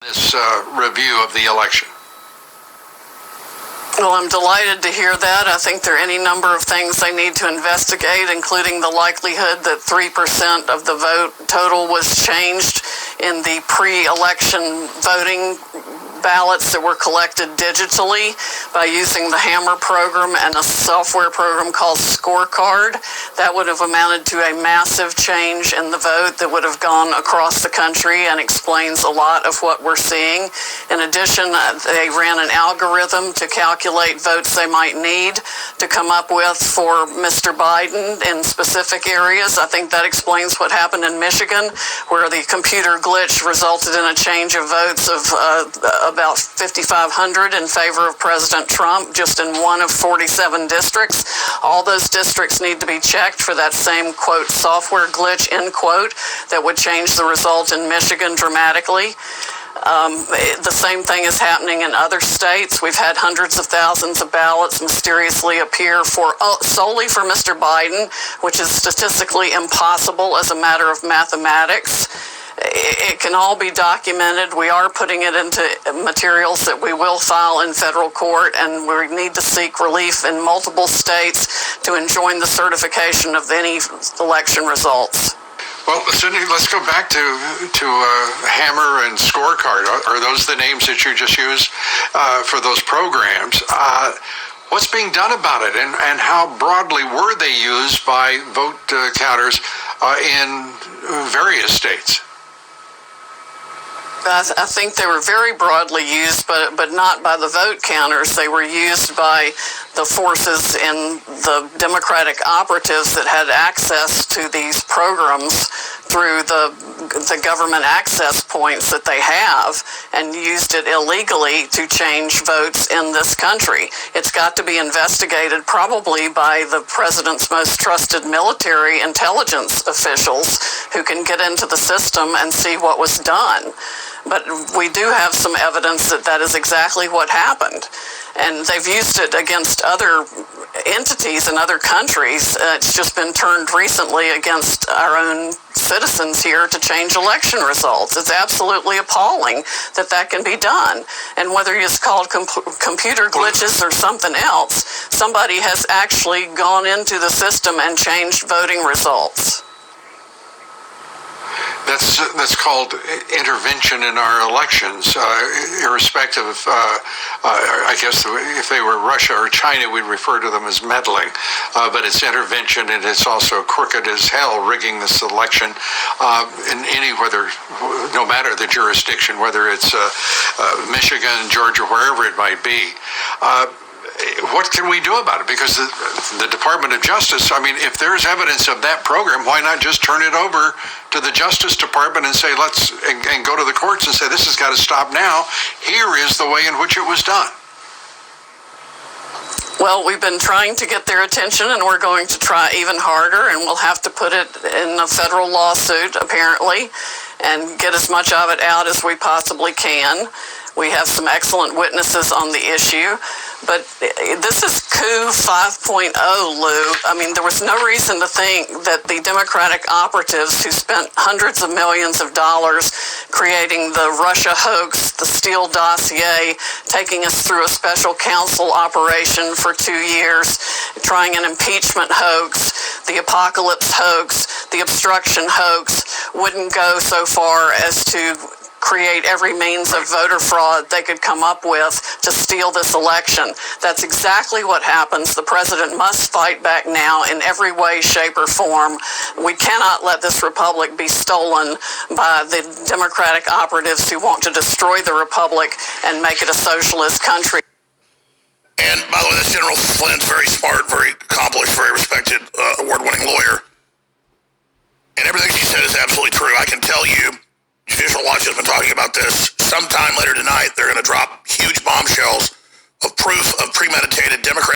This review of the election. Well, I'm delighted to hear that. I think there are any number of things they need to investigate, including the likelihood that 3% of the vote total was changed in the pre-election voting ballots that were collected digitally by using the Hammer program and a software program called Scorecard. That would have amounted to a massive change in the vote that would have gone across the country and explains a lot of what we're seeing. In addition, they ran an algorithm to calculate votes they might need to come up with for Mr. Biden in specific areas. I think that explains what happened in Michigan, where the computer glitch resulted in a change of votes of about 5,500 in favor of President Trump, just in one of 47 districts. All those districts need to be checked for that same, quote, software glitch, end quote, that would change the result in Michigan dramatically. The same thing is happening in other states. We've had hundreds of thousands of ballots mysteriously appear solely for Mr. Biden, which is statistically impossible as a matter of mathematics. It can all be documented. We are putting it into materials that we will file in federal court, and we need to seek relief in multiple states to enjoin the certification of any election results. Well, Cindy, let's go back to Hammer and Scorecard. Are those the names that you just used for those programs? What's being done about it, and how broadly were they used by vote counters in various states? I think they were very broadly used, but not by the vote counters. They were used by the forces in the Democratic operatives that had access to these programs through the government access points that they have, and used it illegally to change votes in this country. It's got to be investigated, probably by the president's most trusted military intelligence officials who can get into the system and see what was done. But we do have some evidence that that is exactly what happened. And they've used it against other entities in other countries. It's just been turned recently against our own citizens here to change election results. It's absolutely appalling that that can be done. And whether it's called computer glitches or something else, somebody has actually gone into the system and changed voting results. That's called intervention in our elections, irrespective of, I guess if they were Russia or China, we'd refer to them as meddling. But it's intervention, and it's also crooked as hell, rigging this election in no matter the jurisdiction, whether it's Michigan, Georgia, wherever it might be. What can we do about it? Because the Department of Justice, I mean, if there's evidence of that program, why not just turn it over to the Justice Department and say, and go to the courts and say, this has got to stop now. Here is the way in which it was done. Well, we've been trying to get their attention, and we're going to try even harder, and we'll have to put it in a federal lawsuit, apparently, and get as much of it out as we possibly can. We have some excellent witnesses on the issue, but this is coup 5.0, Lou. I mean, there was no reason to think that the Democratic operatives who spent hundreds of millions of dollars creating the Russia hoax, the Steele dossier, taking us through a special counsel operation for 2 years, trying an impeachment hoax, the apocalypse hoax, the obstruction hoax, wouldn't go so far as to create every means of voter fraud they could come up with to steal this election. That's exactly what happens. The president must fight back now in every way, shape, or form. We cannot let this republic be stolen by the Democratic operatives who want to destroy the republic and make it a socialist country. And by the way, this General Flynn's very smart, very accomplished, very respected, award-winning lawyer. And everything she said is absolutely true. I can tell you, Judicial Watch has been talking about this. Sometime later tonight, they're going to drop huge bombshells of proof of premeditated Democrat